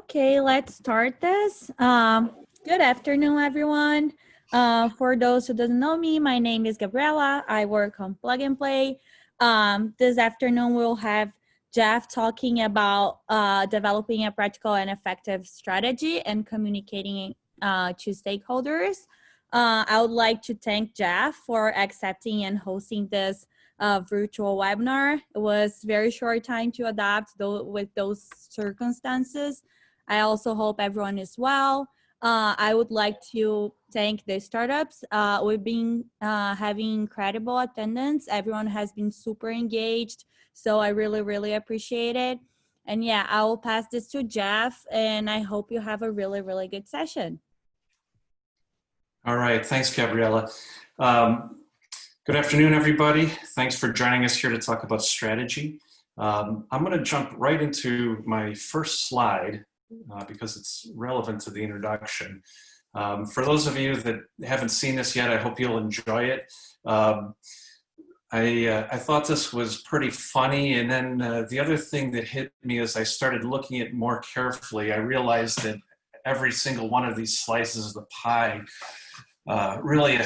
Okay, let's start this. Good afternoon, everyone. For those who doesn't know me, my name is Gabriela. I work on Plug and Play. This afternoon, we'll have Jeff talking about developing a practical and effective strategy and communicating to stakeholders. I would like to thank Jeff for accepting and hosting this virtual webinar. It was very short time to adapt with those circumstances. I also hope everyone is well. I would like to thank the startups. We've been having incredible attendance. Everyone has been super engaged. So I really appreciate it. And yeah, I will pass this to Jeff, and I hope you have a really good session. All right, thanks, Gabriela. Good afternoon, everybody. Thanks for joining us here to talk about strategy. I'm going to jump right into my first slide because it's relevant to the introduction. For those of you that haven't seen this yet, I hope you'll enjoy it. I thought this was pretty funny, and then the other thing that hit me as I started looking at it more carefully, I realized that every single one of these slices of the pie really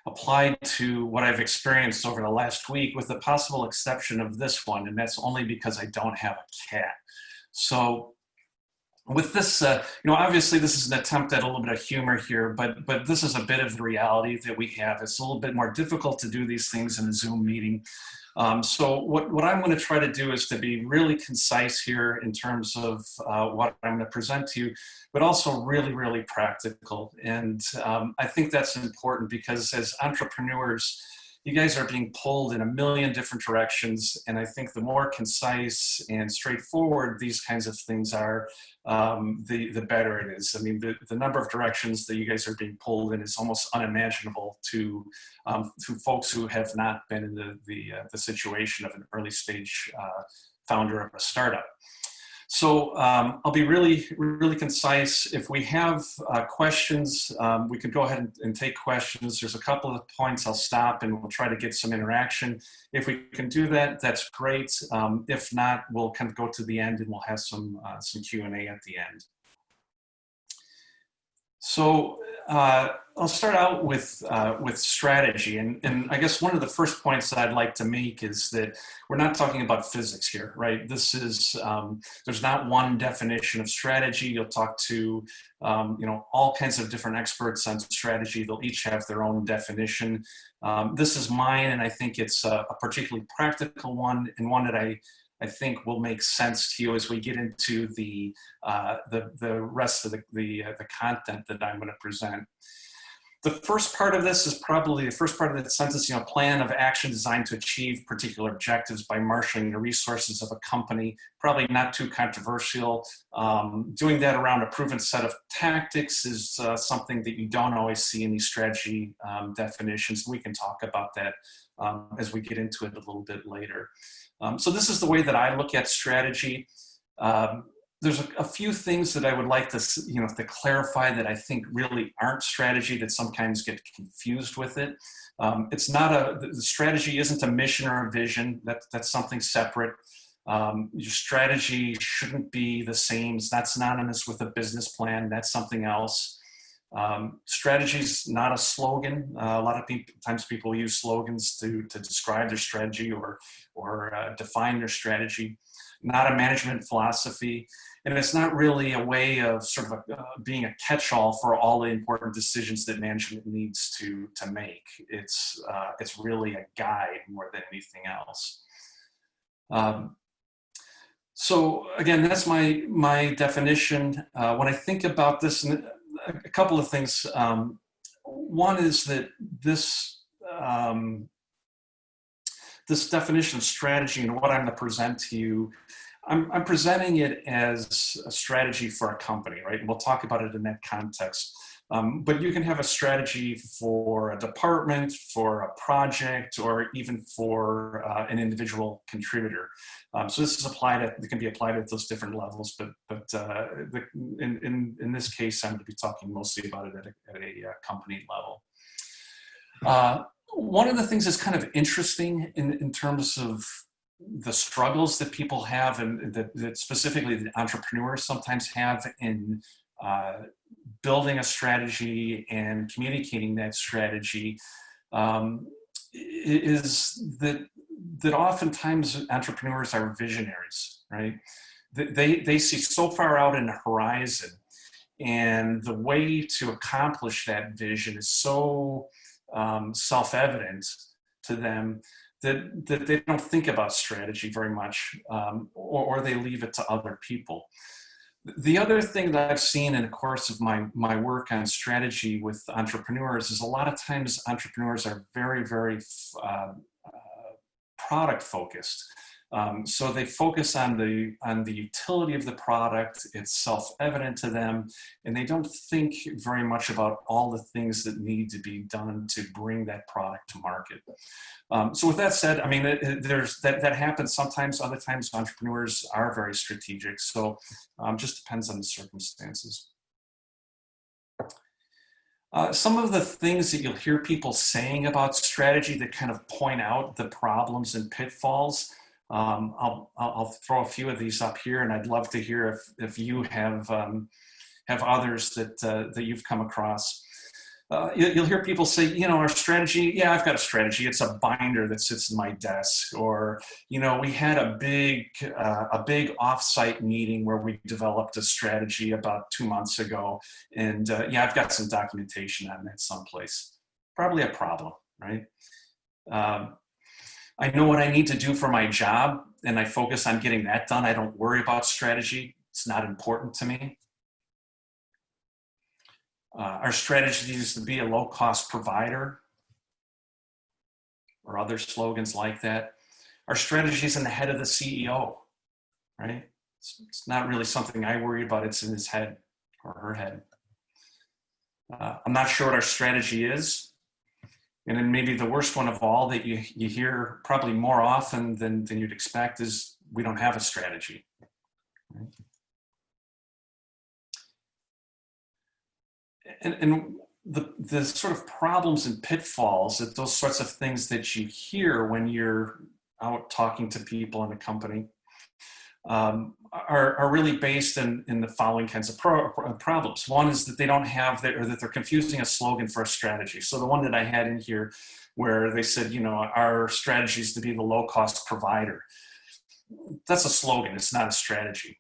applied to what I've experienced over the last week, with the possible exception of this one, and that's only because I don't have a cat. So with this, obviously this is an attempt at a little bit of humor here, but this is a bit of the reality that we have. It's a little bit more difficult to do these things in a Zoom meeting. So what I'm going to try to do is to be really concise here in terms of what I'm going to present to you, but also really practical. And I think that's important because as entrepreneurs, you guys are being pulled in a million different directions. And I think the more concise and straightforward these kinds of things are, the better it is. I mean, the number of directions that you guys are being pulled in is almost unimaginable to folks who have not been in the situation of an early stage founder of a startup. So I'll be really concise. If we have questions, we can go ahead and take questions. There's a couple of points I'll stop and we'll try to get some interaction. If we can do that, that's great. If not, we'll kind of go to the end and we'll have some Q&A at the end. So I'll start out with strategy, and I guess one of the first points that I'd like to make is that we're not talking about physics here, right? This is there's not one definition of strategy. You'll talk to all kinds of different experts on strategy. They'll each have their own definition. This is mine, and I think it's a particularly practical one, and one that I think will make sense to you as we get into the rest of the content that I'm going to present. The first part of this is probably the first part of the sentence, plan of action designed to achieve particular objectives by marshaling the resources of a company. Probably not too controversial. Doing that around a proven set of tactics is something that you don't always see in these strategy definitions. We can talk about that as we get into it a little bit later. So this is the way that I look at strategy. There's a few things that I would like to clarify that I think really aren't strategy, that sometimes get confused with it. It's not the strategy isn't a mission or a vision. That's something separate. Your strategy shouldn't be the same. It's not synonymous with a business plan. That's something else. Strategy is not a slogan. A lot of times people use slogans to describe their strategy or define their strategy. Not a management philosophy, and it's not really a way of sort of being a catch-all for all the important decisions that management needs to make. It's really a guide more than anything else. So again, that's my definition. When I think about this, a couple of things. One is that this definition of strategy and what I'm going to present to you, I'm presenting it as a strategy for a company, right? And we'll talk about it in that context. But you can have a strategy for a department, for a project, or even for an individual contributor. So this is it can be applied at those different levels, but in this case, I'm going to be talking mostly about it at a company level. One of the things that's kind of interesting in terms of the struggles that people have and that specifically the entrepreneurs sometimes have in building a strategy and communicating that strategy, is that oftentimes entrepreneurs are visionaries, right? They see so far out in the horizon, and the way to accomplish that vision is so self-evident to them that they don't think about strategy very much, or they leave it to other people. The other thing that I've seen in the course of my work on strategy with entrepreneurs is a lot of times entrepreneurs are very, very product focused. So they focus on the utility of the product. It's self-evident to them, and they don't think very much about all the things that need to be done to bring that product to market. So with that said, I mean, that happens sometimes. Other times, entrepreneurs are very strategic. So just depends on the circumstances. Some of the things that you'll hear people saying about strategy that kind of point out the problems and pitfalls. I'll throw a few of these up here, and I'd love to hear if you have others that you've come across. You'll hear people say, you know, our strategy, yeah, I've got a strategy. It's a binder that sits in my desk. Or, you know, we had a big offsite meeting where we developed a strategy about 2 months ago. And yeah, I've got some documentation on that someplace. Probably a problem, right? I know what I need to do for my job, and I focus on getting that done. I don't worry about strategy. It's not important to me. Our strategy is to be a low-cost provider, or other slogans like that. Our strategy is in the head of the CEO, right? It's not really something I worry about. It's in his head or her head. I'm not sure what our strategy is. And then maybe the worst one of all that you hear probably more often than you'd expect is we don't have a strategy. Right? And the sort of problems and pitfalls, that those sorts of things that you hear when you're out talking to people in a company are really based in the following kinds of problems. One is that they don't have or that they're confusing a slogan for a strategy. So the one that I had in here where they said, you know, our strategy is to be the low-cost provider. That's a slogan, it's not a strategy.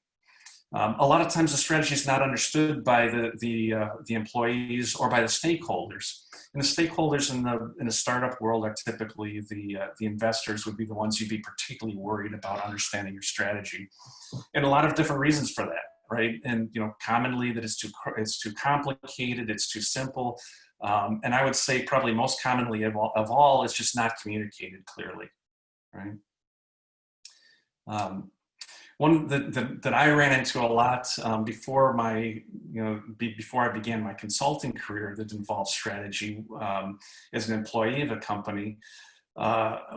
A lot of times the strategy is not understood by the employees or by the stakeholders. And the stakeholders in the startup world are typically the investors would be the ones you'd be particularly worried about understanding your strategy. And a lot of different reasons for that, right? And you know, commonly that it's too complicated, it's too simple. And I would say probably most commonly of all, it's just not communicated clearly, right? One that I ran into a lot before I began my consulting career that involved strategy as an employee of a company,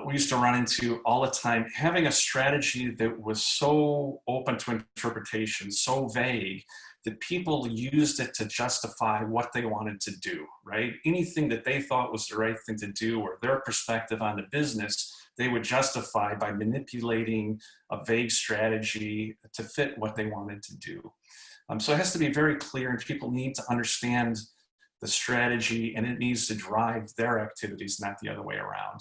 we used to run into all the time having a strategy that was so open to interpretation, so vague, that people used it to justify what they wanted to do, right? Anything that they thought was the right thing to do or their perspective on the business, they would justify by manipulating a vague strategy to fit what they wanted to do. So it has to be very clear, and people need to understand the strategy, and it needs to drive their activities, not the other way around.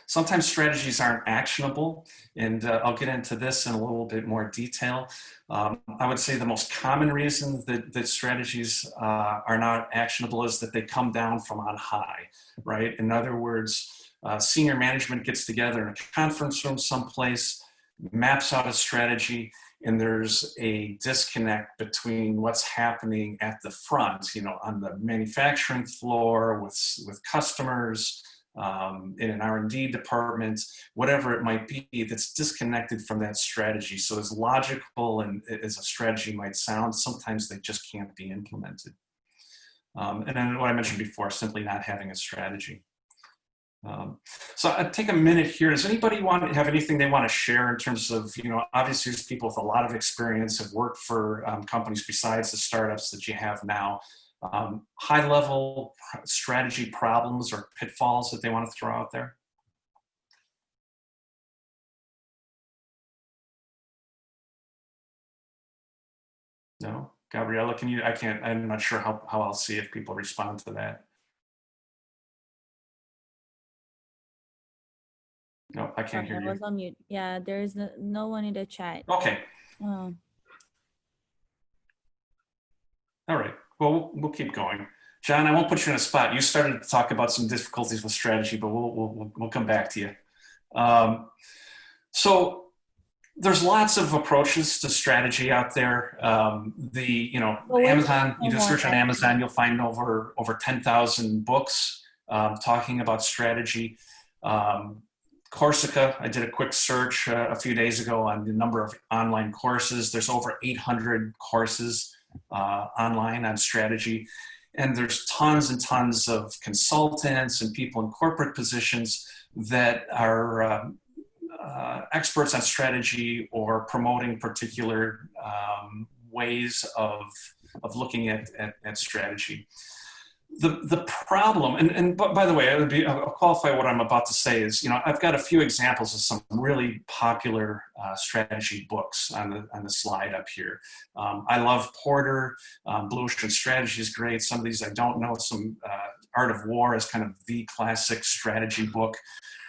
Sometimes strategies aren't actionable, and I'll get into this in a little bit more detail. I would say the most common reason that strategies are not actionable is that they come down from on high, right? In other words, senior management gets together in a conference room someplace, maps out a strategy, and there's a disconnect between what's happening at the front, you know, on the manufacturing floor with customers, in an R&D department, whatever it might be, that's disconnected from that strategy. So as logical and as a strategy might sound, sometimes they just can't be implemented. And then what I mentioned before, simply not having a strategy. So I'd take a minute here. Does anybody have anything they want to share in terms of, you know, obviously there's people with a lot of experience have worked for companies besides the startups that you have now. High-level strategy problems or pitfalls that they want to throw out there? No? Gabriella, can you, I'm not sure how I'll see if people respond to that. No, I can't hear I you. was on mute. Yeah, there is no one in the chat. Okay. Oh. All right. Well, we'll keep going. John, I won't put you in a spot. You started to talk about some difficulties with strategy, but we'll come back to you. So there's lots of approaches to strategy out there. Amazon, you do search on Amazon, you'll find over 10,000 books talking about strategy. Corsica, I did a quick search a few days ago on the number of online courses. There's over 800 courses online on strategy. And there's tons and tons of consultants and people in corporate positions that are experts on strategy or promoting particular ways of looking at strategy. The problem, and by the way, I'll qualify what I'm about to say is, I've got a few examples of some really popular strategy books on the slide up here. I love Porter. Blue Ocean Strategy is great. Some of these I don't know. Some Art of War is kind of the classic strategy book.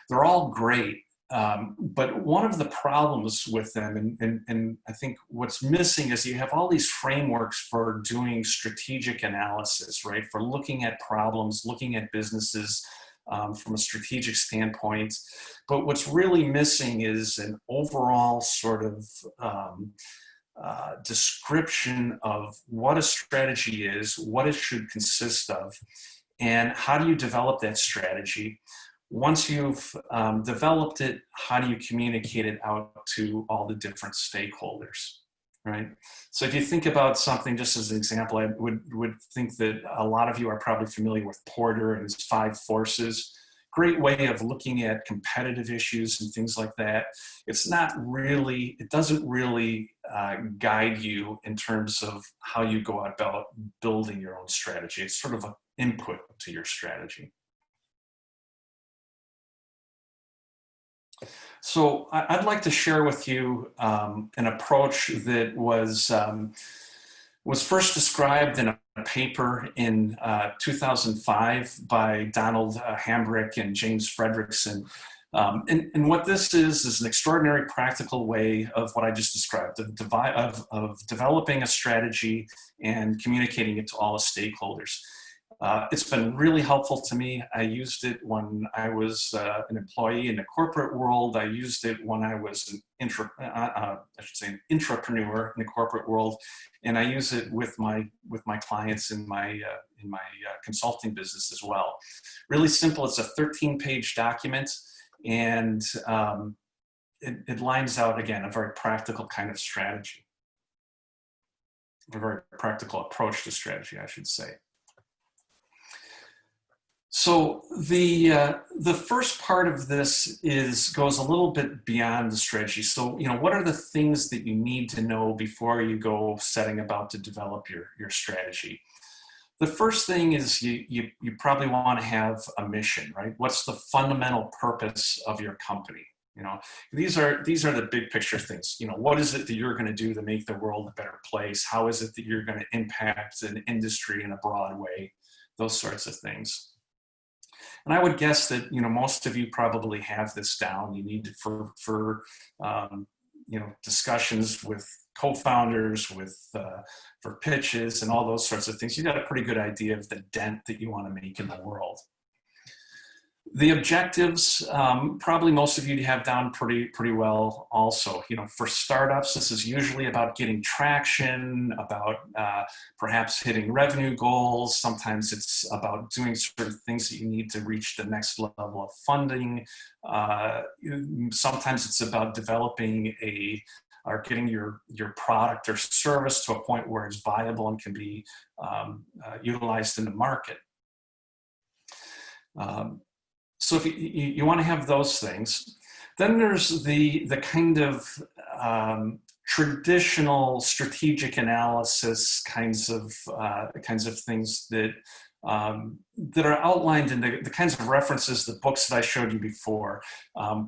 They're all great. But one of the problems with them, and I think what's missing, is you have all these frameworks for doing strategic analysis, right? For looking at problems, looking at businesses from a strategic standpoint. But what's really missing is an overall sort of description of what a strategy is, what it should consist of, and how do you develop that strategy. Once you've developed it, how do you communicate it out to all the different stakeholders, right? So if you think about something, just as an example, I would think that a lot of you are probably familiar with Porter and his 5 forces. Great way of looking at competitive issues and things like that. It doesn't really guide you in terms of how you go about building your own strategy. It's sort of an input to your strategy. So I'd like to share with you an approach that was first described in a paper in 2005 by Donald Hambrick and James Fredrickson. And what this is an extraordinary practical way of what I just described, of developing a strategy and communicating it to all the stakeholders. It's been really helpful to me. I used it when I was an employee in the corporate world. I used it when I was an intrapreneur in the corporate world, and I use it with my clients in my consulting business as well. Really simple. It's a 13-page document, and it lines out, again, a very practical kind of strategy, a very practical approach to strategy, I should say. So the first part of this goes a little bit beyond the strategy. So, what are the things that you need to know before you go setting about to develop your strategy? The first thing is you probably want to have a mission, right? What's the fundamental purpose of your company? These are the big picture things. What is it that you're going to do to make the world a better place? How is it that you're going to impact an industry in a broad way? Those sorts of things. And I would guess that most of you probably have this down. You need to, for discussions with co-founders, for pitches and all those sorts of things. You got a pretty good idea of the dent that you want to make in the world. The objectives, probably most of you have down pretty well also. For startups, this is usually about getting traction, about perhaps hitting revenue goals. Sometimes it's about doing certain things that you need to reach the next level of funding. Sometimes it's about developing or getting your product or service to a point where it's viable and can be utilized in the market. So if you want to have those things, then there's the kind of traditional strategic analysis kinds of things that are outlined in the kinds of references, the books that I showed you before.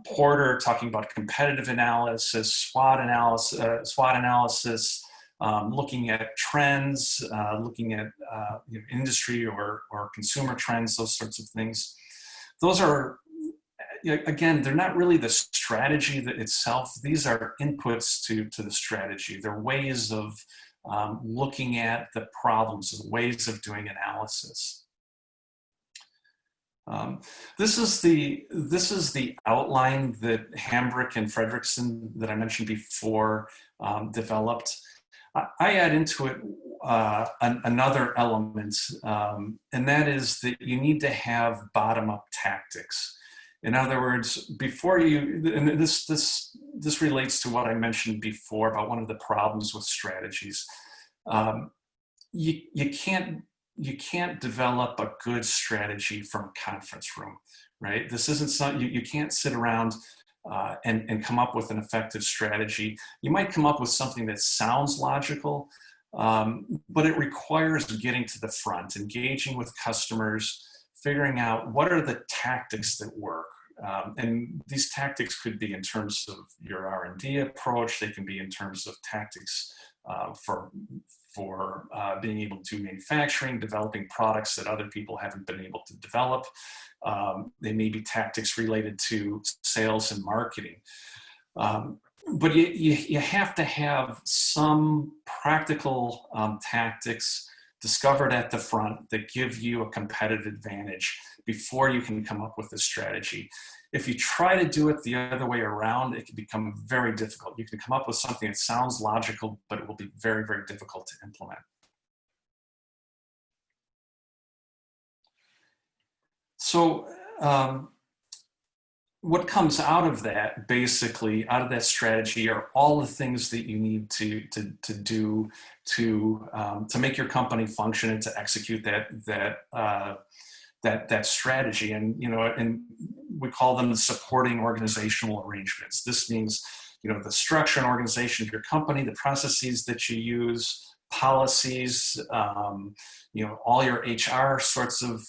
Porter talking about competitive analysis, SWOT analysis, looking at trends, looking at industry or consumer trends, those sorts of things. Those are, again, they're not really the strategy itself. These are inputs to the strategy. They're ways of looking at the problems, ways of doing analysis. This is the outline that Hambrick and Fredrickson that I mentioned before developed. I add into it another element, and that is that you need to have bottom-up tactics. In other words, before you, and this relates to what I mentioned before about one of the problems with strategies. You can't develop a good strategy from a conference room, right? This isn't something you can't sit around and come up with an effective strategy. You might come up with something that sounds logical, but it requires getting to the front, engaging with customers, figuring out what are the tactics that work. And these tactics could be in terms of your R&D approach. They can be in terms of tactics for being able to manufacturing, developing products that other people haven't been able to develop. They may be tactics related to sales and marketing. But you have to have some practical tactics discovered at the front that give you a competitive advantage before you can come up with a strategy. If you try to do it the other way around, it can become very difficult. You can come up with something that sounds logical, but it will be very, very difficult to implement. So what comes out of that, basically, out of that strategy, are all the things that you need to do to make your company function and to execute that strategy. And we call them the supporting organizational arrangements. This means the structure and organization of your company, the processes that you use, policies, all your HR sorts of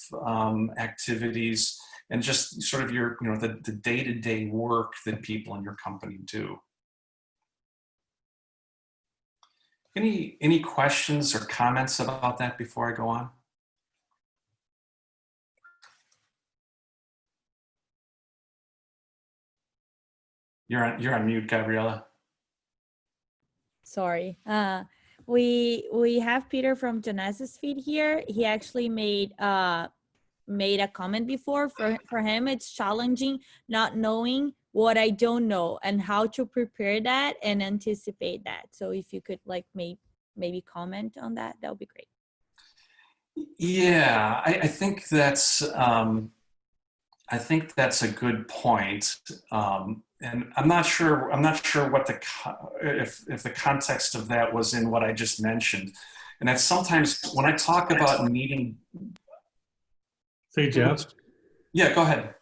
activities, and just sort of your, the day-to-day work that people in your company do. Any questions or comments about that before I go on? You're on mute, Gabriella. Sorry. We have Peter from Genesis feed here. He actually made a comment before. For him, it's challenging not knowing what I don't know and how to prepare that and anticipate that. So if you could maybe comment on that, that would be great. Yeah, I think that's a good point. And I'm not sure what if the context of that was in what I just mentioned. And that sometimes when I talk about needing. Say, Jeff. Yeah, go ahead.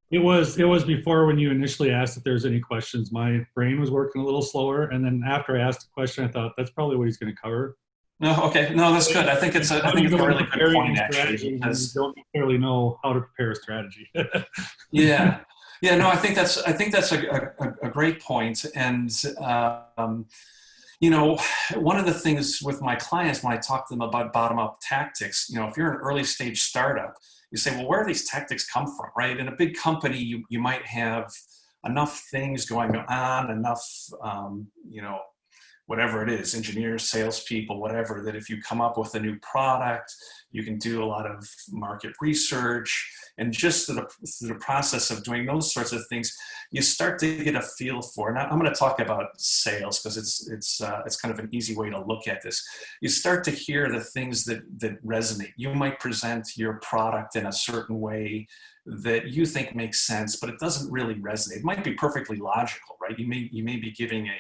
It was before, when you initially asked if there's any questions, my brain was working a little slower. And then after I asked the question, I thought that's probably what he's going to cover. No, okay. No, that's good. I think it's a really good point, actually, because you don't necessarily know how to prepare a strategy. Yeah. Yeah, no, I think that's a great point. And, one of the things with my clients when I talk to them about bottom-up tactics, if you're an early stage startup, you say, well, where do these tactics come from, right? In a big company, you might have enough things going on, enough, whatever it is, engineers, salespeople, whatever, that if you come up with a new product, you can do a lot of market research. And just through the process of doing those sorts of things, you start to get a feel for, and I'm going to talk about sales because it's kind of an easy way to look at this. You start to hear the things that resonate. You might present your product in a certain way that you think makes sense, but it doesn't really resonate. It might be perfectly logical, right? You may be giving a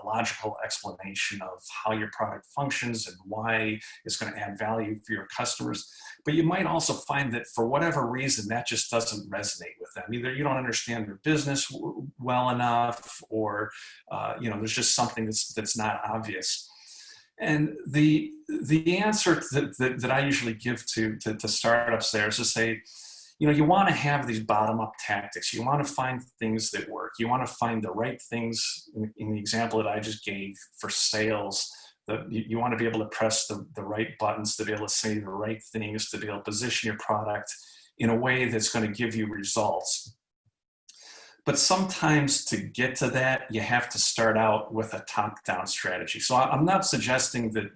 logical explanation of how your product functions and why it's going to add value for your customers. But you might also find that for whatever reason, that just doesn't resonate with them. Either you don't understand their business well enough, or there's just something that's not obvious. And the answer that I usually give to startups there is to say, you want to have these bottom-up tactics. You want to find things that work. You want to find the right things. In the example that I just gave for sales, You want to be able to press the right buttons, to be able to say the right things, to be able to position your product in a way that's going to give you results. But sometimes to get to that, you have to start out with a top-down strategy. So I'm not suggesting that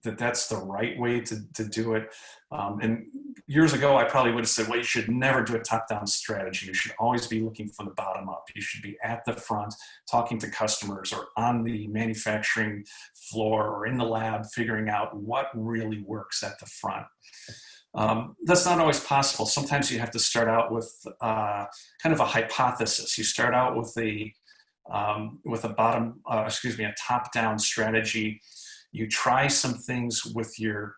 that's the right way to do it. And years ago, I probably would have said, well, you should never do a top-down strategy. You should always be looking from the bottom up. You should be at the front, talking to customers, or on the manufacturing floor, or in the lab, figuring out what really works at the front. That's not always possible. Sometimes you have to start out with kind of a hypothesis. You start out with a top-down strategy. You try some things with your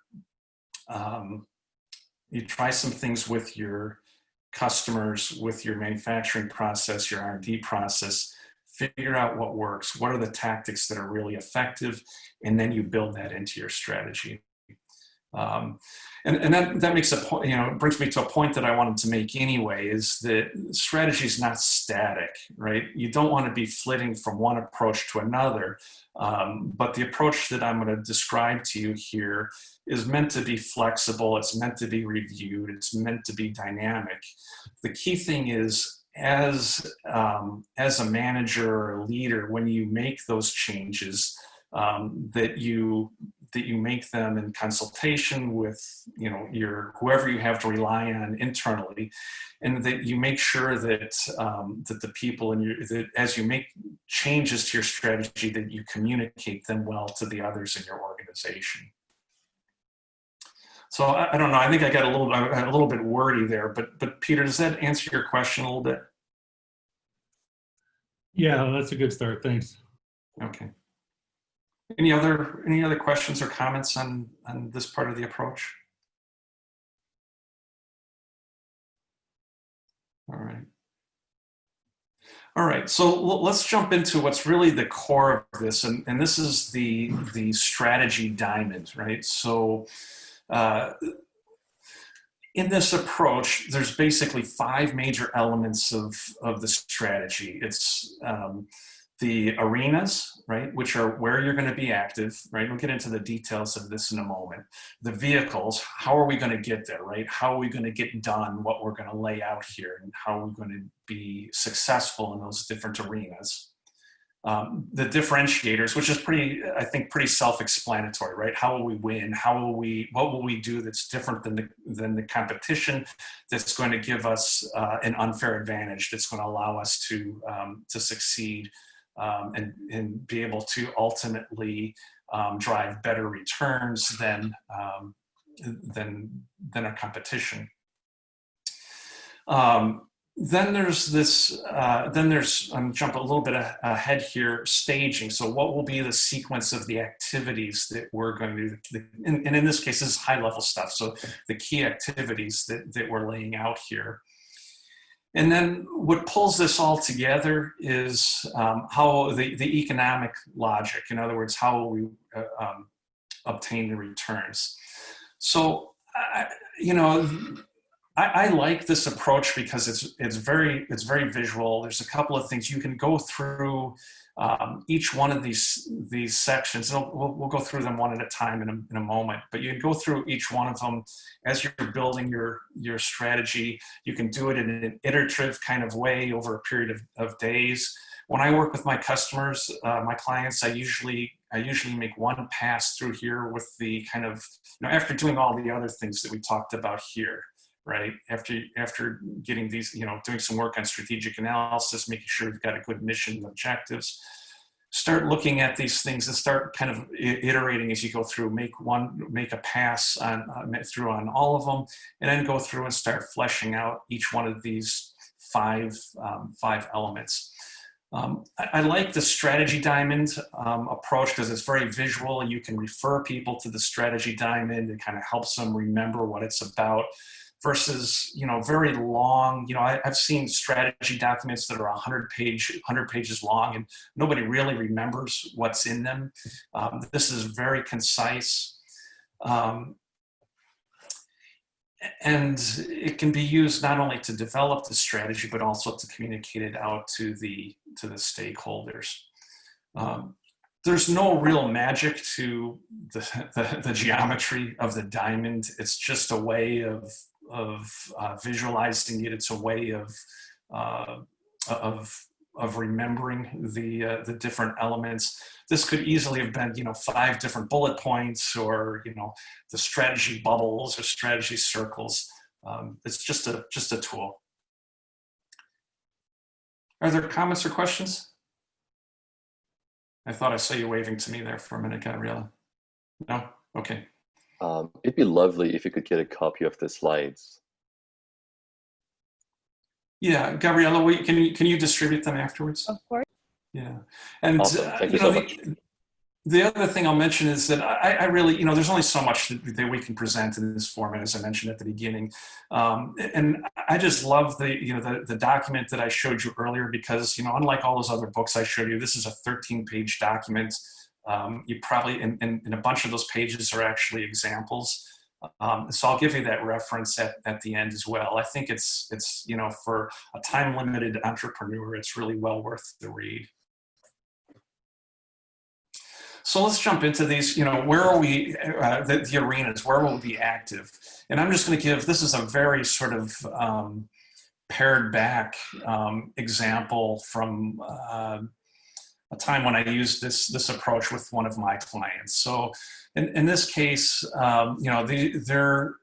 customers, with your manufacturing process, your R&D process. Figure out what works. What are the tactics that are really effective, and then you build that into your strategy. And that makes a point, brings me to a point that I wanted to make anyway, is that strategy is not static, right? You don't want to be flitting from one approach to another, but the approach that I'm going to describe to you here is meant to be flexible. It's meant to be reviewed. It's meant to be dynamic. The key thing is, as a manager or a leader, when you make those changes, that you make them in consultation with whoever you have to rely on internally, and that you make sure that that the people that as you make changes to your strategy, that you communicate them well to the others in your organization. So I don't know. I think I got a little bit wordy there, but Peter, does that answer your question a little bit? Yeah, that's a good start. Thanks. Okay. Any other questions or comments on this part of the approach? All right. So let's jump into what's really the core of this, and this is the strategy diamond, right? So in this approach, there's basically 5 major elements of the strategy. It's the arenas, right, which are where you're going to be active, right? We'll get into the details of this in a moment. The vehicles, how are we going to get there, right? How are we going to get done what we're going to lay out here, and how are we going to be successful in those different arenas? The differentiators, which is pretty self-explanatory, right? How will we win? What will we do that's different than the competition, that's going to give us an unfair advantage, that's going to allow us to succeed and be able to ultimately drive better returns than our competition. Then there's I'm jump a little bit ahead here, staging. So what will be the sequence of the activities that we're going to do? And in this case, this is high level stuff. So the key activities that we're laying out here. And then what pulls this all together is how the economic logic, in other words, how we obtain the returns. So, I like this approach because it's very visual. There's a couple of things you can go through each one of these sections, and we'll go through them one at a time in a moment. But you can go through each one of them as you're building your strategy. You can do it in an iterative kind of way over a period of days. When I work with my customers, my clients, I usually make one pass through here with the kind of, after doing all the other things that we talked about here. Right, after getting these, doing some work on strategic analysis, making sure we've got a good mission and objectives, start looking at these things and start kind of iterating as you go through. Make a pass through on all of them, and then go through and start fleshing out each one of these five elements. I like the strategy diamond approach because it's very visual, and you can refer people to the strategy diamond. It kind of helps them remember what it's about. Versus, very long, I've seen strategy documents that are 100 pages long, and nobody really remembers what's in them. This is very concise. And it can be used not only to develop the strategy, but also to communicate it out to the stakeholders. there's no real magic to the geometry of the diamond. It's just a way of visualizing it. It's a way of remembering the different elements. This could easily have been, 5 different bullet points, or the strategy bubbles or strategy circles. It's just a tool. Are there comments or questions? I thought I saw you waving to me there for a minute, Gabriella. No? Okay. It'd be lovely if you could get a copy of the slides. Yeah, Gabriella, can you distribute them afterwards? Of course. Yeah, and awesome. Thank you so much. The other thing I'll mention is that I really, there's only so much that we can present in this format, as I mentioned at the beginning. And I just love the document that I showed you earlier, because, unlike all those other books I showed you, this is a 13-page document. You probably, and a bunch of those pages are actually examples. So I'll give you that reference at the end as well. I think it's for a time-limited entrepreneur, it's really well worth the read. So let's jump into these, where are we, the arenas, where will we be active? And I'm just going to give, this is a very sort of pared back example from a time when I used this approach with one of my clients. So in this case, their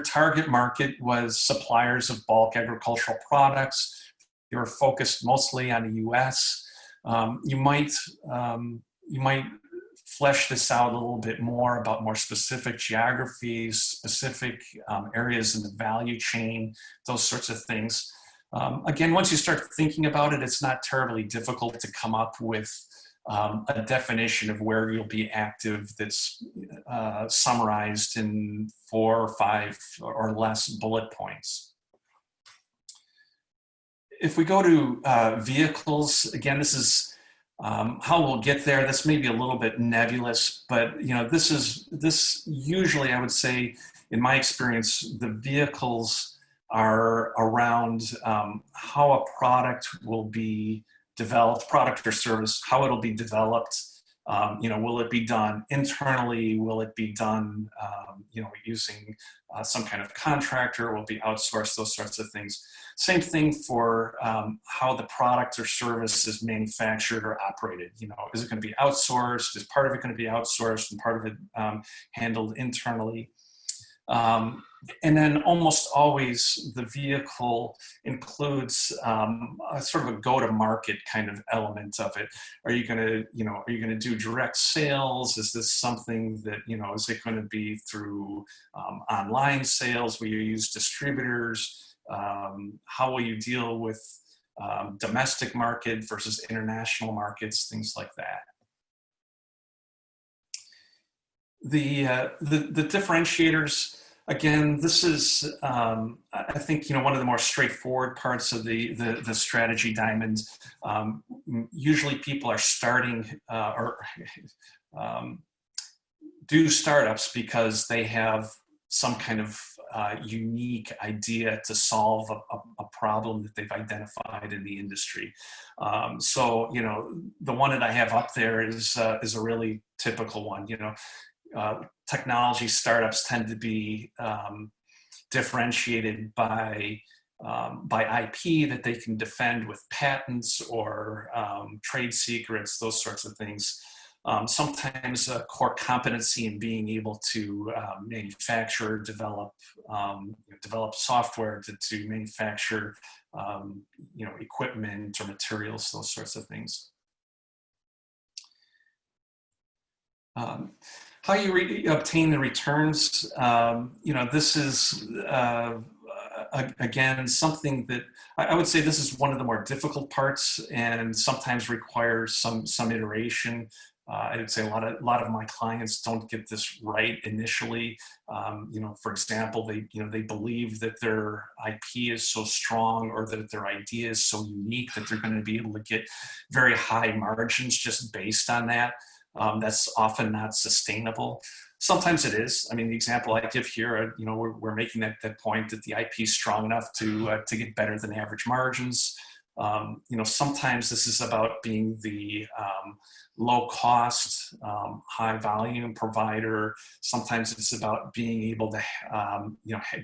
target market was suppliers of bulk agricultural products. They were focused mostly on the U.S. You might flesh this out a little bit more about more specific geographies, specific areas in the value chain, those sorts of things. Again, once you start thinking about it, it's not terribly difficult to come up with a definition of where you'll be active that's summarized in 4 or 5 or less bullet points. If we go to vehicles, again, this is how we'll get there. This may be a little bit nebulous, but this usually, I would say, in my experience, the vehicles are around how a product will be developed, product or service, how it'll be developed. Will it be done internally? Will it be done, using some kind of contractor? Will it be outsourced? Those sorts of things. Same thing for how the product or service is manufactured or operated. Is it going to be outsourced? Is part of it going to be outsourced and part of it handled internally? And then almost always the vehicle includes a sort of a go-to-market kind of element of it. Are you going to do direct sales? Is this something that, is it going to be through online sales? Will you use distributors? How will you deal with domestic market versus international markets, things like that. The differentiators, again, this is, I think, one of the more straightforward parts of the strategy diamond. Usually people are starting or do startups because they have some kind of unique idea to solve a problem that they've identified in the industry. So, the one that I have up there is a really typical one. Technology startups tend to be differentiated by IP that they can defend with patents or trade secrets, those sorts of things. Sometimes a core competency in being able to manufacture, develop software to manufacture, equipment or materials, those sorts of things. How you obtain the returns, this is, again, something that I would say this is one of the more difficult parts and sometimes requires some iteration. I would say a lot of my clients don't get this right initially. For example, they believe that their IP is so strong or that their idea is so unique that they're going to be able to get very high margins just based on that. That's often not sustainable. Sometimes it is. I mean, the example I give here, we're making that point that the IP is strong enough to get better than average margins. Sometimes this is about being the low cost, high volume provider. Sometimes it's about being able to,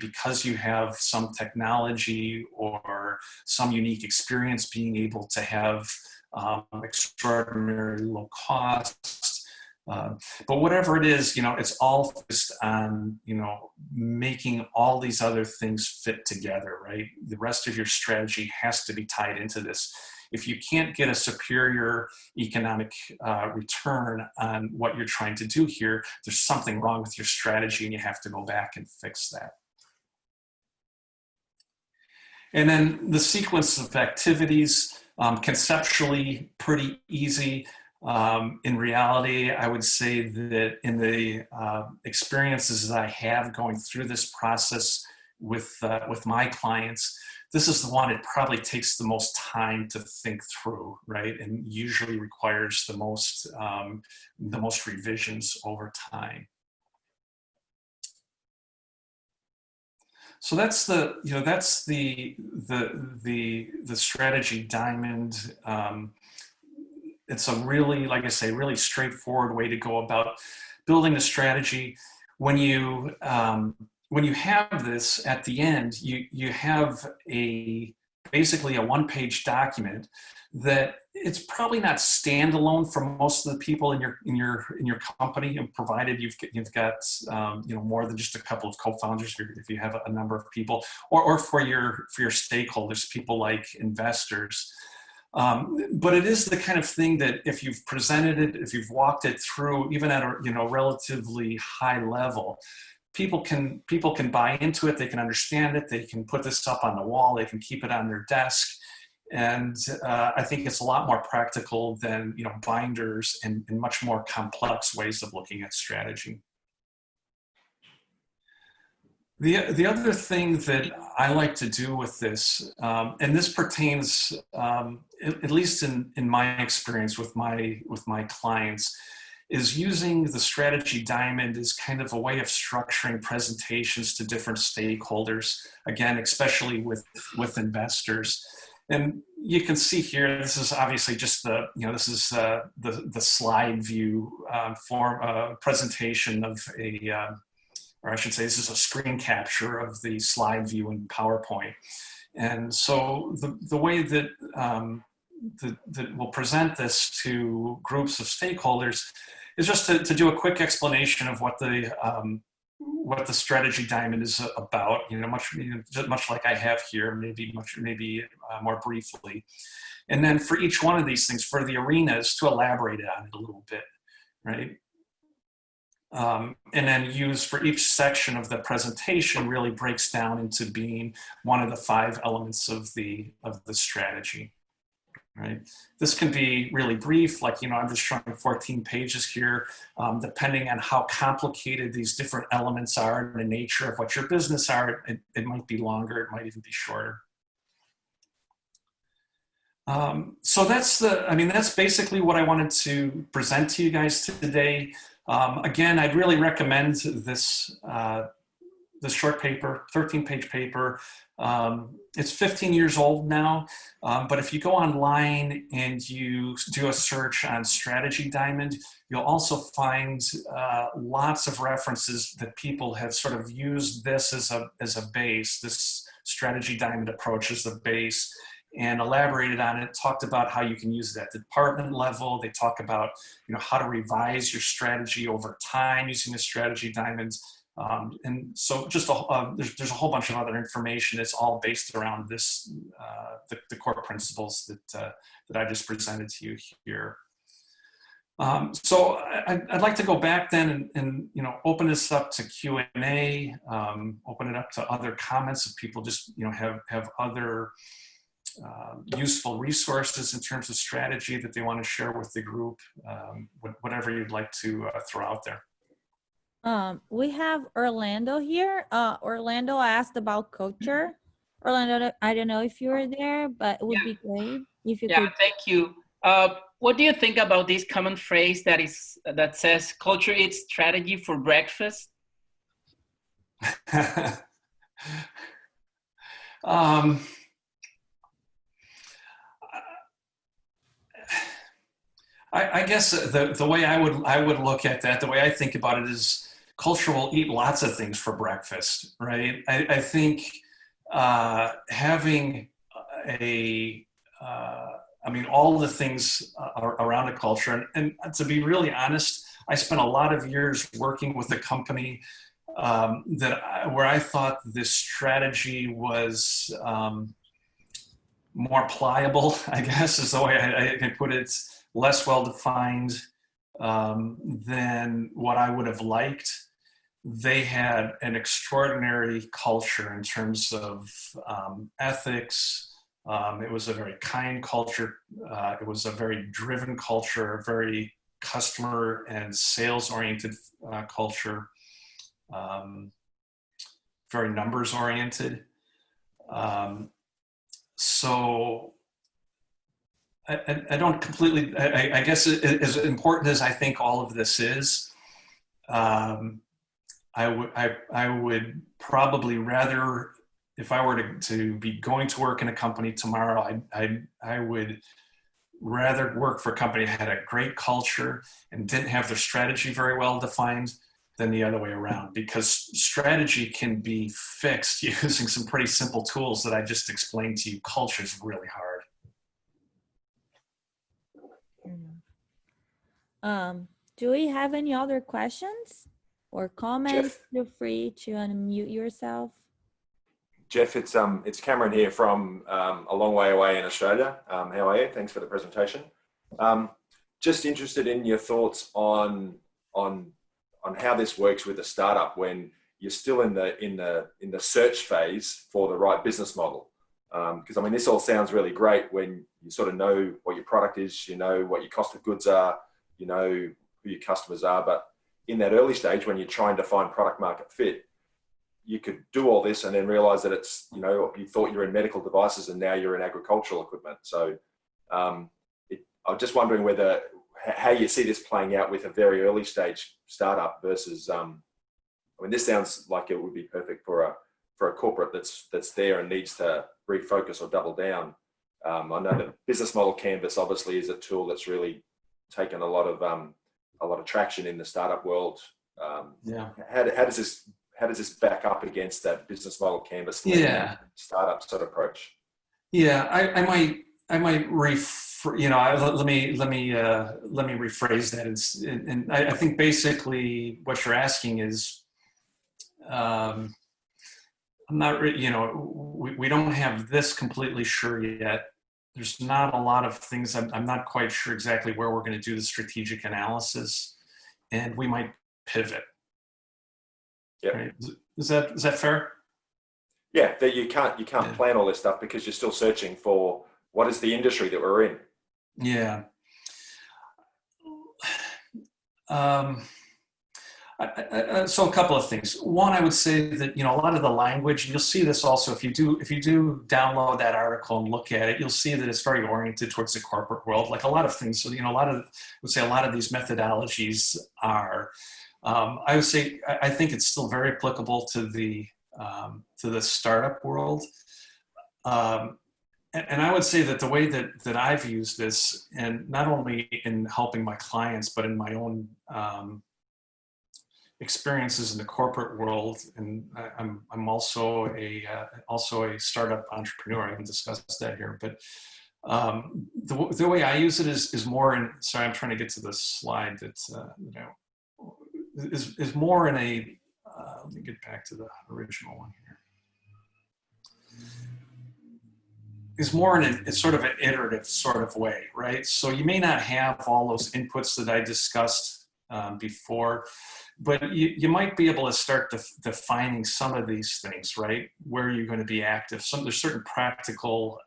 because you have some technology or some unique experience, being able to have extraordinarily low cost. But whatever it is, it's all focused on, making all these other things fit together, right? The rest of your strategy has to be tied into this. If you can't get a superior economic return on what you're trying to do here, there's something wrong with your strategy and you have to go back and fix that. And then the sequence of activities, conceptually pretty easy. In reality, I would say that in the experiences that I have going through this process with my clients, this is the one it probably takes the most time to think through, right? And usually requires the most revisions over time. So that's the strategy diamond. It's a really, like I say, really straightforward way to go about building a strategy. When you have this at the end, you have basically a one-page document that it's probably not standalone for most of the people in your company, and provided you've got more than just a couple of co-founders, if you have a number of people, or for your stakeholders, people like investors. But it is the kind of thing that if you've presented it, if you've walked it through, even at a relatively high level, people can buy into it. They can understand it. They can put this up on the wall. They can keep it on their desk. And I think it's a lot more practical than binders and much more complex ways of looking at strategy. The other thing that I like to do with this, and this pertains, at least in my experience with my clients, is using the strategy diamond as kind of a way of structuring presentations to different stakeholders. Again, especially with investors. And you can see here, this is obviously just the slide view presentation of or I should say, this is a screen capture of the slide view in PowerPoint. And so the way that that we'll present this to groups of stakeholders is just to do a quick explanation of what the strategy diamond is about. Much like I have here, maybe more briefly, and then for each one of these things, for the arenas, to elaborate on it a little bit, right? And then use for each section of the presentation really breaks down into being one of the 5 elements of the strategy, right? This can be really brief, like, I'm just showing 14 pages here. Depending on how complicated these different elements are and the nature of what your business are, it might be longer, it might even be shorter. So that's basically what I wanted to present to you guys today. Again, I'd really recommend this short paper, 13-page paper. It's 15 years old now, but if you go online and you do a search on Strategy Diamond, you'll also find lots of references that people have sort of used this as a base, this Strategy Diamond approach as a base, and elaborated on it, talked about how you can use it at the department level. They talk about how to revise your strategy over time using the strategy diamonds. And so just there's a whole bunch of other information. It's all based around this, the core principles that I just presented to you here. So I'd like to go back then and open this up to Q&A, open it up to other comments if people just have other useful resources in terms of strategy that they want to share with the group, whatever you'd like to throw out there. We have Orlando here. Orlando asked about culture. Orlando, I don't know if you were there, but it would be great if you could. Yeah, thank you. What do you think about this common phrase that says culture eats strategy for breakfast? I guess the way I would look at that, the way I think about it is culture will eat lots of things for breakfast, right? I think having I mean, all the things around a culture, and to be really honest, I spent a lot of years working with a company where I thought this strategy was more pliable, I guess is the way I can put it, less well-defined than what I would have liked. They had an extraordinary culture in terms of ethics. It was a very kind culture. It was a very driven culture, a very customer and sales-oriented culture, very numbers-oriented. So I don't completely, I guess as important as I think all of this is, I would probably rather, if I were to be going to work in a company tomorrow, I would rather work for a company that had a great culture and didn't have their strategy very well defined than the other way around, because strategy can be fixed using some pretty simple tools that I just explained to you. Culture is really hard. Do we have any other questions or comments? Jeff. Feel free to unmute yourself. Jeff, it's Cameron here from a long way away in Australia. How are you? Thanks for the presentation. Just interested in your thoughts on how this works with a startup when you're still in the search phase for the right business model. Because I mean, this all sounds really great when you sort of know what your product is, you know what your cost of goods are, you know who your customers are. But in that early stage, when you're trying to find product market fit, you could do all this and then realize that it's, you know, you thought you were in medical devices and now you're in agricultural equipment. So I'm just wondering how you see this playing out with a very early stage startup versus, I mean, this sounds like it would be perfect for a corporate that's there and needs to refocus or double down. I know the business model canvas obviously is a tool that's really taken a lot of traction in the startup world. Yeah. How does this back up against that business model canvas? Startup sort of approach. Yeah, I might let me rephrase that. And I think basically what you're asking is, I'm not, we don't have this completely sure yet. There's not a lot of things. I'm not quite sure exactly where we're going to do the strategic analysis, and we might pivot. Yeah. Right? Is that fair? Yeah, that you can't plan all this stuff because you're still searching for what is the industry that we're in. Yeah. So a couple of things. One, I would say that, a lot of the language, and you'll see this also if you do download that article and look at it, you'll see that it's very oriented towards the corporate world. Like a lot of things, so, a lot of these methodologies are. I would say I think it's still very applicable to the startup world. And I would say that the way that I've used this, and not only in helping my clients, but in my own experiences in the corporate world, and I'm also a startup entrepreneur. I haven't discussed that here, but the way I use it is more in. Sorry, I'm trying to get to the slide that is more in a. Let me get back to the original one here. Is more in a sort of an iterative sort of way, right? So you may not have all those inputs that I discussed before, but you might be able to start defining some of these things, right? Where you're going to be active. There's certain practical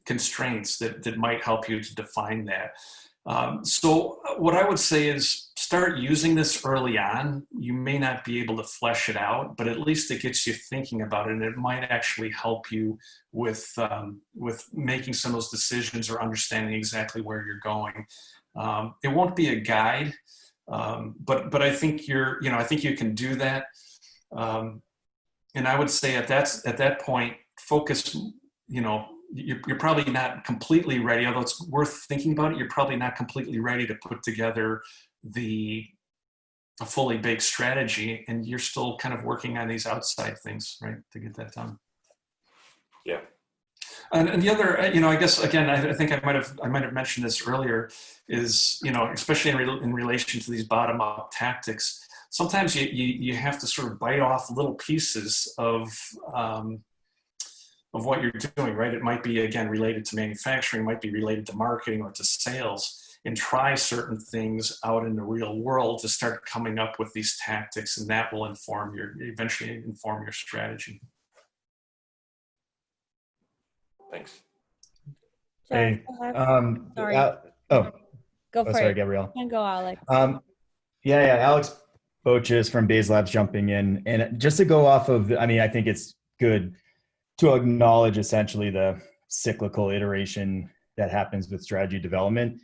constraints that might help you to define that. So what I would say is start using this early on. You may not be able to flesh it out, but at least it gets you thinking about it, and it might actually help you with making some of those decisions or understanding exactly where you're going. It won't be a guide, but I think I think you can do that. And I would say at that point, focus, you're probably not completely ready, although it's worth thinking about it. You're probably not completely ready to put together a fully baked strategy, and you're still kind of working on these outside things, right, to get that done. Yeah. And the other, I guess, again, I think I might have mentioned this earlier, is, especially in relation to these bottom-up tactics, sometimes you have to sort of bite off little pieces of what you're doing, right? It might be, again, related to manufacturing, might be related to marketing or to sales, and try certain things out in the real world to start coming up with these tactics, and that will eventually inform your strategy. Thanks. Hey, Sorry. go Go for sorry, it. Gabrielle. And go, Alex. Yeah, Alex Boches from Bays Labs jumping in. And just to go off of, I think it's good to acknowledge essentially the cyclical iteration that happens with strategy development.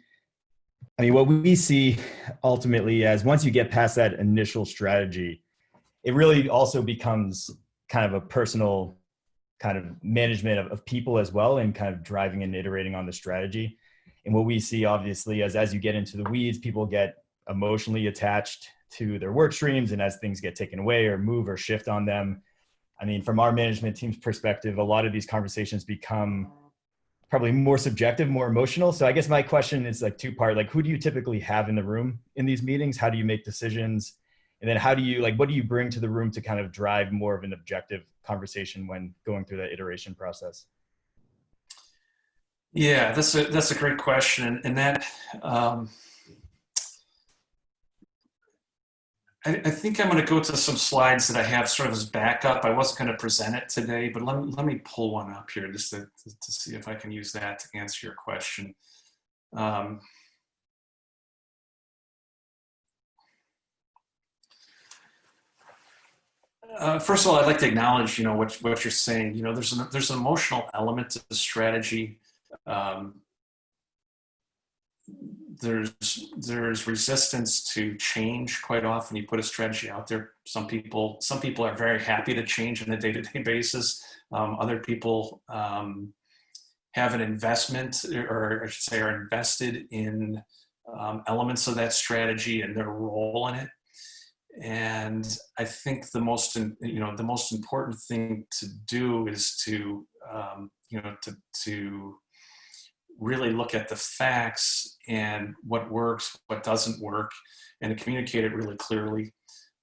What we see ultimately as once you get past that initial strategy, it really also becomes kind of a personal kind of management of people as well, and kind of driving and iterating on the strategy. And what we see obviously as you get into the weeds, people get emotionally attached to their work streams, and as things get taken away or move or shift on them, from our management team's perspective, a lot of these conversations become probably more subjective, more emotional. So I guess my question is like two-part, like who do you typically have in the room in these meetings? How do you make decisions? And then what do you bring to the room to kind of drive more of an objective conversation when going through that iteration process? Yeah, that's a great question. And that, I think I'm going to go to some slides that I have sort of as backup. I wasn't going to present it today, but let me pull one up here just to see if I can use that to answer your question. First of all, I'd like to acknowledge, what you're saying. There's an emotional element to the strategy. There's resistance to change quite often. You put a strategy out there. Some people are very happy to change on a day-to-day basis. Other people have an investment, or I should say, are invested in elements of that strategy and their role in it. And I think the most important thing to do is to really look at the facts and what works, what doesn't work, and to communicate it really clearly.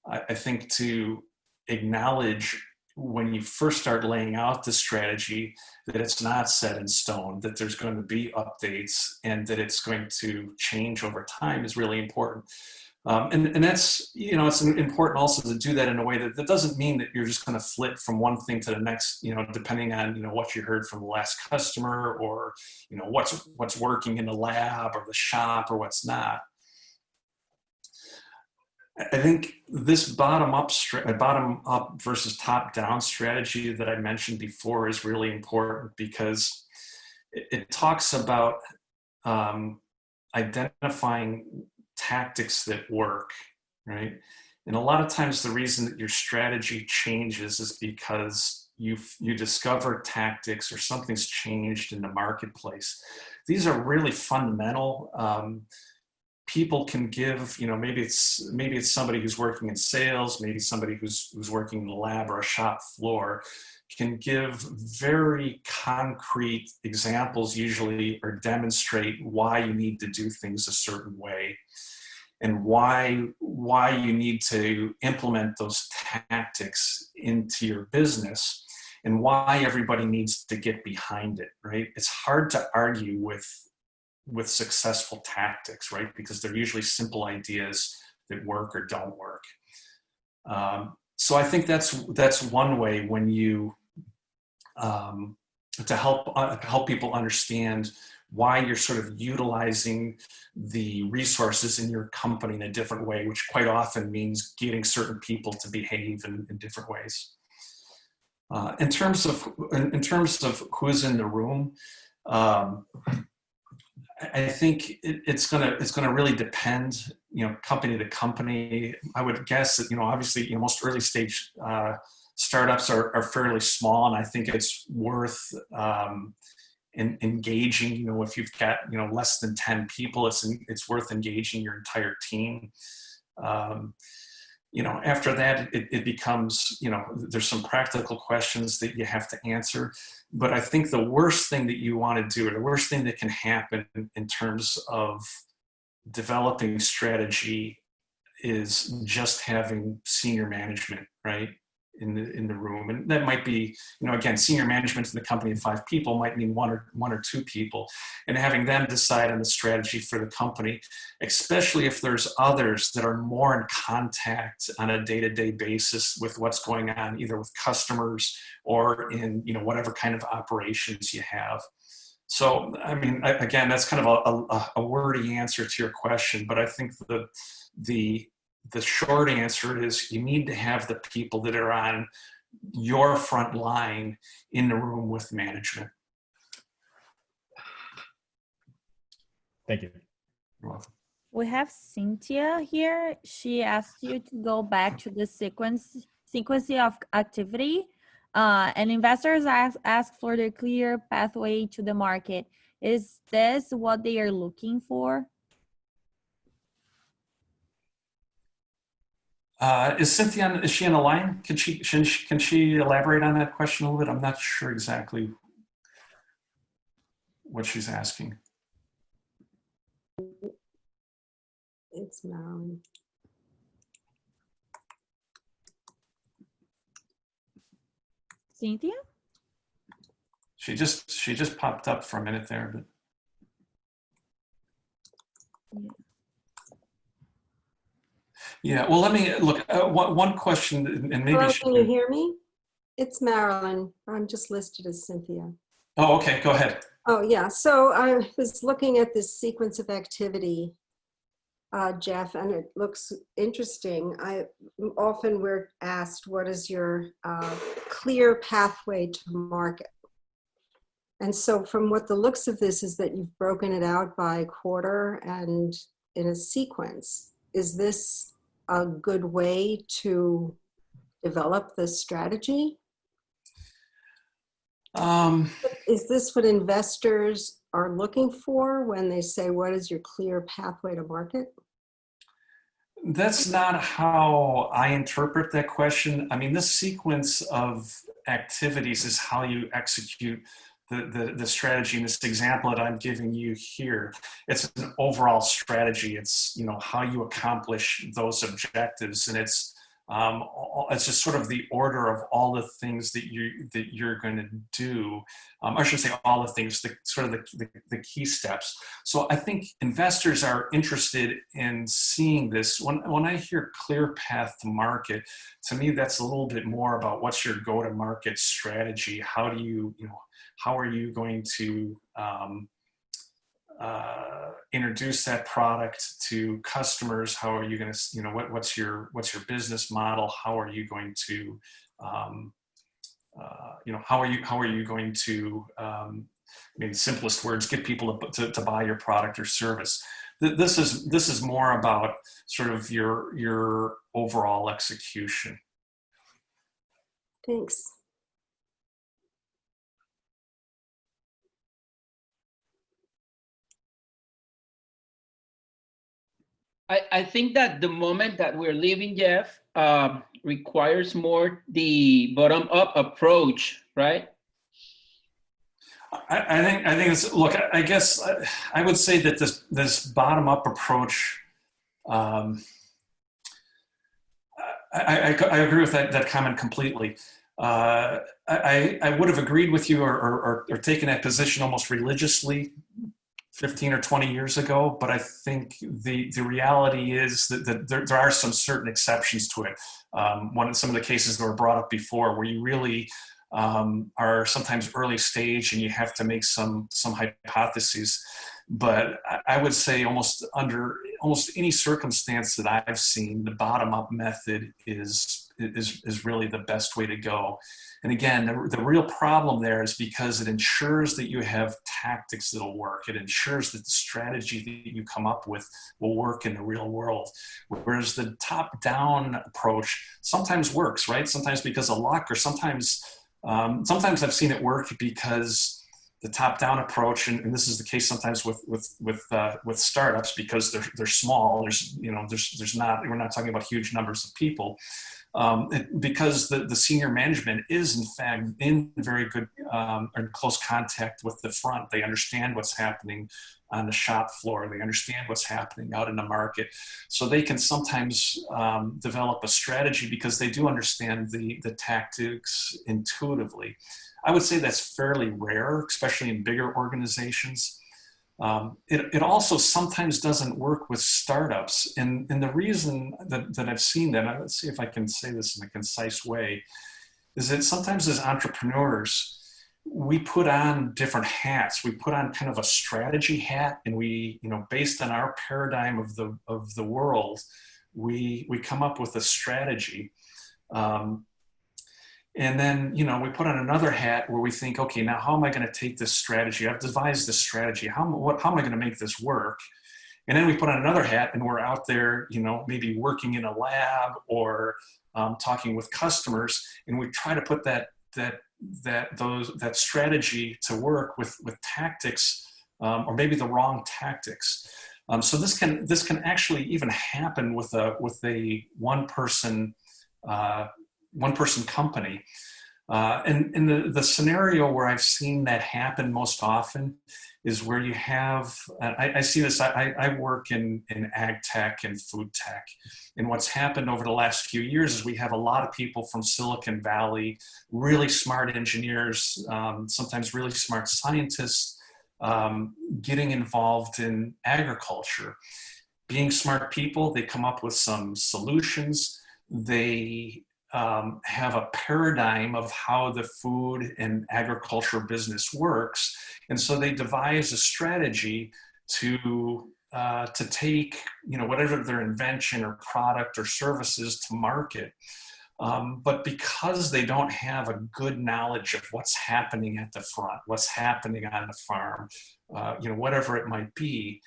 I think to acknowledge when you first start laying out the strategy that it's not set in stone, that there's going to be updates, and that it's going to change over time is really important. And that's, it's important also to do that in a way that doesn't mean that you're just going to flip from one thing to the next, depending on, what you heard from the last customer, or, what's working in the lab or the shop or what's not. I think this bottom up versus top down strategy that I mentioned before is really important, because it talks about identifying tactics that work, right? And a lot of times the reason that your strategy changes is because you discover tactics or something's changed in the marketplace. These are really fundamental. People can give, maybe it's somebody who's working in sales, maybe somebody who's working in the lab or a shop floor, can give very concrete examples usually, or demonstrate why you need to do things a certain way, and why you need to implement those tactics into your business, and why everybody needs to get behind it, right? It's hard to argue with successful tactics, right? Because they're usually simple ideas that work or don't work. So I think that's one way when you to help people understand why you're sort of utilizing the resources in your company in a different way, which quite often means getting certain people to behave in different ways. In terms of who's in the room, I think it's gonna really depend, company to company. I would guess that, obviously, most early stage startups are fairly small, and I think it's worth engaging, if you've got, less than 10 people, it's worth engaging your entire team. After that, it becomes, there's some practical questions that you have to answer. But I think the worst thing that you want to do, or the worst thing that can happen in terms of developing strategy, is just having senior management, right, in the room. And that might be, again, senior management in the company of 5 people might mean one or two people, and having them decide on the strategy for the company, especially if there's others that are more in contact on a day-to-day basis with what's going on, either with customers or in, whatever kind of operations you have. So, I mean, again, that's kind of a wordy answer to your question, but I think the short answer is you need to have the people that are on your front line in the room with management. Thank you. You're welcome. We have Cynthia here. She asked you to go back to the sequence of activity. And investors ask for the clear pathway to the market. Is this what they are looking for? Is Cynthia, is she on the line? Can she elaborate on that question a little bit? I'm not sure exactly what she's asking. It's Marilyn. Cynthia? She just popped up for a minute there, but. Yeah, well, let me look. One question, and maybe. Hello, can you hear me? It's Marilyn. I'm just listed as Cynthia. Oh, okay. Go ahead. Oh, yeah. So I was looking at this sequence of activity, Jeff, and it looks interesting. Often we're asked, what is your clear pathway to market? And so from what the looks of this is that you've broken it out by quarter and in a sequence. Is this a good way to develop the strategy? Is this what investors are looking for when they say, what is your clear pathway to market? That's not how I interpret that question. I mean, this sequence of activities is how you execute the strategy. In this example that I'm giving you here, it's an overall strategy. It's, how you accomplish those objectives, and it's just sort of the order of all the things that you're going to do. I should say all the things, the key steps. So I think investors are interested in seeing this. When I hear clear path to market, to me that's a little bit more about what's your go-to-market strategy. How do you, how are you going to introduce that product to customers? How are you going to, what's your business model? How are you going to, how are you going to, in simplest words, get people to buy your product or service? This is more about sort of your overall execution. Thanks. I think that the moment that we're living, Jeff, requires more the bottom-up approach, right? I think it's, look, I guess I would say that this bottom-up approach, I agree with that comment completely. I would have agreed with you or taken that position almost religiously 15 or 20 years ago, but I think the reality is that there are some certain exceptions to it. Some of the cases that were brought up before, where you really are sometimes early stage and you have to make some hypotheses. But I would say under almost any circumstance that I've seen, the bottom-up method is really the best way to go. And again, the real problem there is because it ensures that you have tactics that'll work. It ensures that the strategy that you come up with will work in the real world. Whereas the top-down approach sometimes works, right? Sometimes because of luck, or sometimes I've seen it work because the top-down approach, and this is the case sometimes with startups because they're small. We're not talking about huge numbers of people, because the senior management is in fact in very good or in close contact with the front. They understand what's happening on the shop floor. They understand what's happening out in the market, so they can sometimes develop a strategy because they do understand the tactics intuitively. I would say that's fairly rare, especially in bigger organizations. It also sometimes doesn't work with startups. And the reason that I've seen that, let's see if I can say this in a concise way, is that sometimes as entrepreneurs, we put on different hats. We put on kind of a strategy hat, and we, based on our paradigm of the world, we come up with a strategy. And then, we put on another hat where we think, okay, now how am I going to take this strategy? I've devised this strategy. How am I going to make this work? And then we put on another hat and we're out there, maybe working in a lab or talking with customers. And we try to put that strategy to work with tactics, or maybe the wrong tactics. So this can actually even happen with a one person company. And the scenario where I've seen that happen most often is where you have, I see this, I work in ag tech and food tech. And what's happened over the last few years is we have a lot of people from Silicon Valley, really smart engineers, sometimes really smart scientists, getting involved in agriculture. Being smart people, they come up with some solutions. They have a paradigm of how the food and agriculture business works, and so they devise a strategy to take whatever their invention or product or services to market. But because they don't have a good knowledge of what's happening at the front, what's happening on the farm, whatever it might be,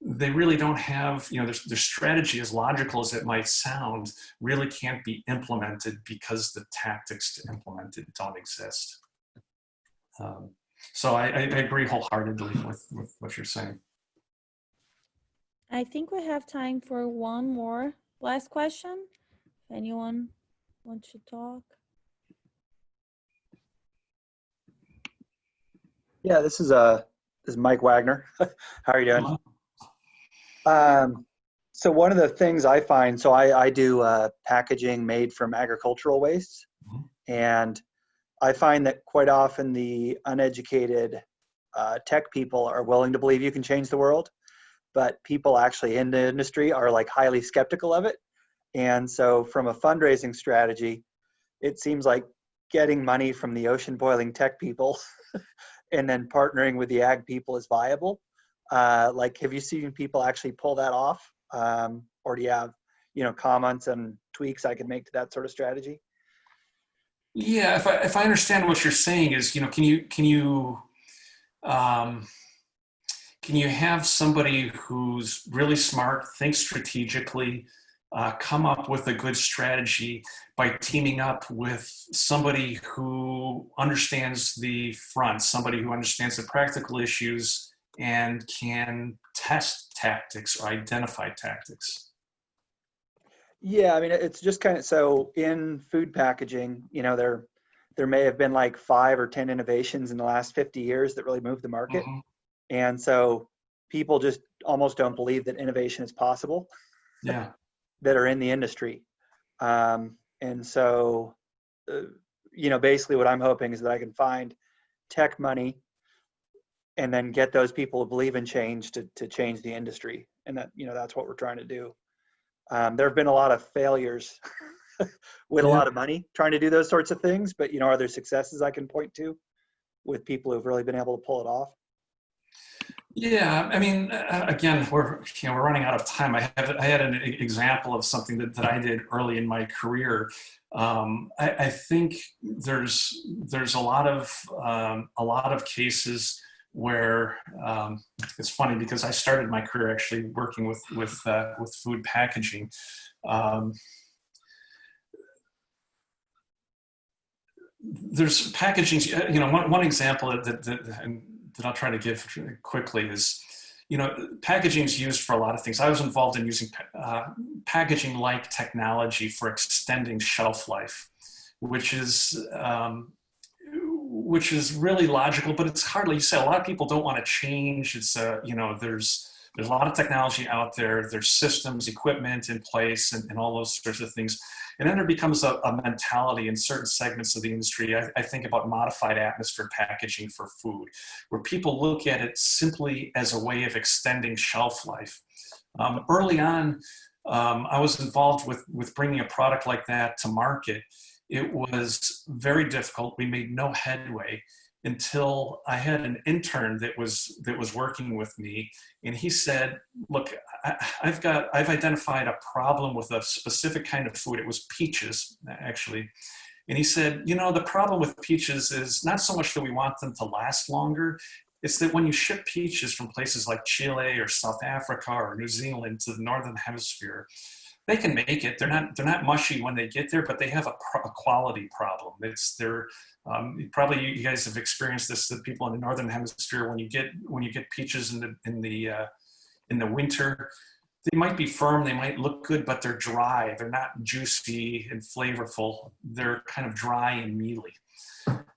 they really don't have, their strategy, as logical as it might sound, really can't be implemented because the tactics to implement it don't exist. So I agree wholeheartedly with what you're saying. I think we have time for one more last question. If anyone wants to talk. Yeah, this is Mike Wagner. How are you doing? So one of the things I find, so I do packaging made from agricultural waste, and I find that quite often the uneducated tech people are willing to believe you can change the world, but people actually in the industry are like highly skeptical of it. And so from a fundraising strategy, it seems like getting money from the ocean boiling tech people and then partnering with the ag people is viable. Have you seen people actually pull that off? Or do you have, comments and tweaks I could make to that sort of strategy? Yeah, if I understand what you're saying is, can you have somebody who's really smart, thinks strategically, come up with a good strategy by teaming up with somebody who understands the front, somebody who understands the practical issues and can test tactics or identify tactics? Yeah, I mean, it's just kind of, so in food packaging, there may have been like 5 or 10 innovations in the last 50 years that really moved the market. Mm-hmm. And so people just almost don't believe that innovation is possible. Yeah. That are in the industry. And so, basically what I'm hoping is that I can find tech money and then get those people to believe in change to change the industry. And that, that's what we're trying to do. There have been a lot of failures with a lot of money trying to do those sorts of things, but, are there successes I can point to with people who've really been able to pull it off? Yeah, I mean, again, we're running out of time. I had an example of something that I did early in my career. I think there's a lot of cases where it's funny because I started my career actually working with food packaging. there's packaging, you know, one example that I'll try to give quickly is, you know, packaging is used for a lot of things. I was involved in using packaging-like technology for extending shelf life, which is really logical, but it's hard. Like you said, a lot of people don't want to change. It's you know, there's a lot of technology out there. There's systems, equipment in place, and all those sorts of things. And then there becomes a mentality in certain segments of the industry. I think about modified atmosphere packaging for food, where people look at it simply as a way of extending shelf life. Early on, I was involved with bringing a product like that to market. It was very difficult. We made no headway until I had an intern that was working with me, and he said, "Look, I've identified a problem with a specific kind of food. It was peaches, actually." And he said, "You know, the problem with peaches is not so much that we want them to last longer. It's that when you ship peaches from places like Chile or South Africa or New Zealand to the Northern Hemisphere, they can make it. They're not mushy when they get there, but they have a quality problem. Probably you guys have experienced this. The people in the Northern Hemisphere, when you get peaches in the winter, they might be firm, they might look good, but they're dry. They're not juicy and flavorful. They're kind of dry and mealy."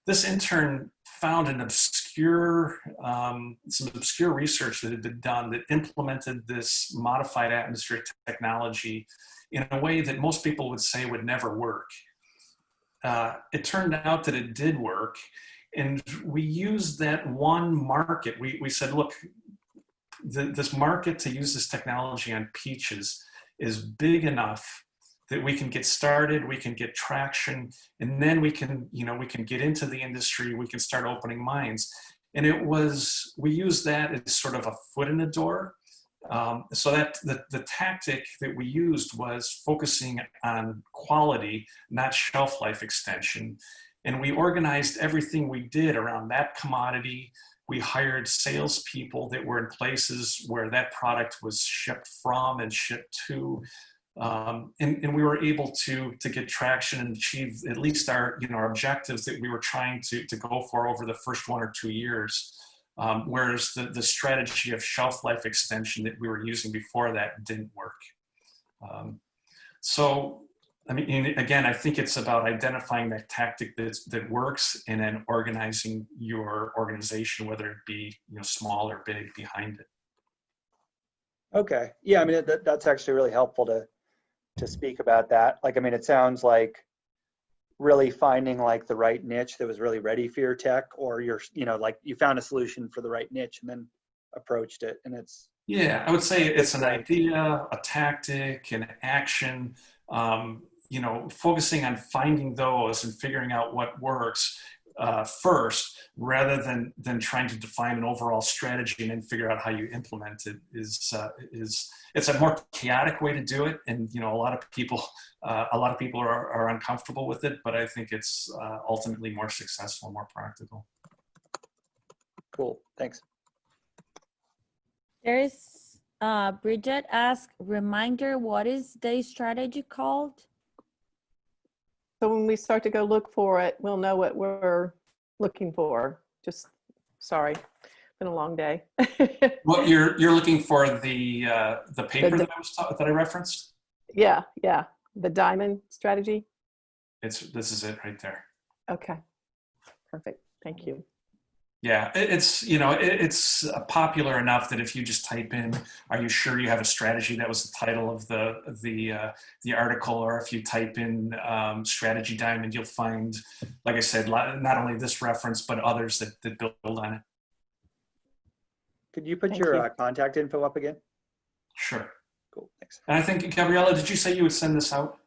This intern found some obscure research that had been done that implemented this modified atmosphere technology in a way that most people would say would never work. It turned out that it did work, and we used that one market. We said, look, this market to use this technology on peaches is big enough that we can get started, we can get traction, and then we can get into the industry, we can start opening minds. And we used that as sort of a foot in the door. So that the tactic that we used was focusing on quality, not shelf life extension. And we organized everything we did around that commodity. We hired salespeople that were in places where that product was shipped from and shipped to. And we were able to get traction and achieve at least our objectives that we were trying to go for over the first 1 or 2 years. Whereas the strategy of shelf life extension that we were using before that didn't work. So, I mean, again, I think it's about identifying that tactic that works and then organizing your organization, whether it be small or big, behind it. Okay. Yeah, I mean, that's actually really helpful to speak about that. Like, I mean, it sounds like really finding like the right niche that was really ready for your tech, or like you found a solution for the right niche and then approached it. And it's, yeah, I would say it's an idea, a tactic, an action, focusing on finding those and figuring out what works first, rather than trying to define an overall strategy and then figure out how you implement it it's a more chaotic way to do it. And, a lot of people are uncomfortable with it, but I think it's ultimately more successful, more practical. Cool. Thanks. There's Bridget asked, reminder, what is the strategy called? So when we start to go look for it, we'll know what we're looking for. Just, sorry, been a long day. Well, you're looking for the paper that I referenced? Yeah, the diamond strategy. This is it right there. Okay, perfect. Thank you. Yeah, it's popular enough that if you just type in, "Are you sure you have a strategy?" That was the title of the article. Or if you type in strategy diamond, you'll find, like I said, not only this reference but others that build on it. Could you put your contact info up again? Sure. Cool. Thanks. And I think, Gabriella, did you say you would send this out?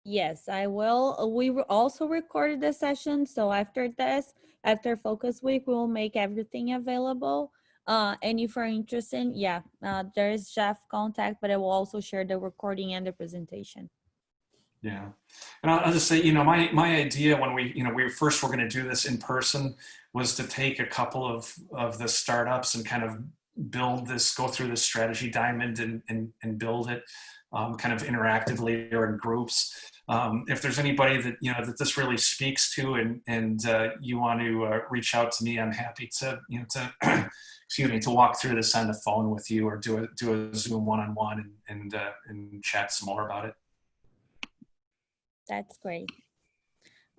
Yes, I will. We also recorded this session, so after Focus Week, we will make everything available. And if you're interested, there's Jeff contact, but I will also share the recording and the presentation. Yeah, and I'll just say, my idea when we first were going to do this in person was to take a couple of the startups and kind of go through this strategy diamond and build it kind of interactively or in groups. If there's anybody that, you know, that this really speaks to and you want to reach out to me, I'm happy to, you know, to, excuse me, to walk through this on the phone with you or do a Zoom one-on-one and chat some more about it. That's great.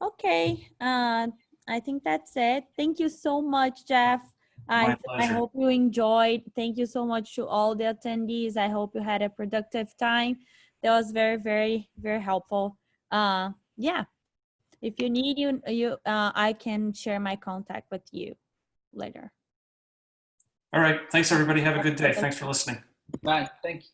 Okay, I think that's it. Thank you so much, Jeff. I pleasure. hope you enjoyed. Thank you so much to all the attendees. I hope you had a productive time. That was very, very, very helpful. Yeah, if you need I can share my contact with you later. All right. Thanks, everybody. Have a good day. Thanks for listening. Bye. Thank you.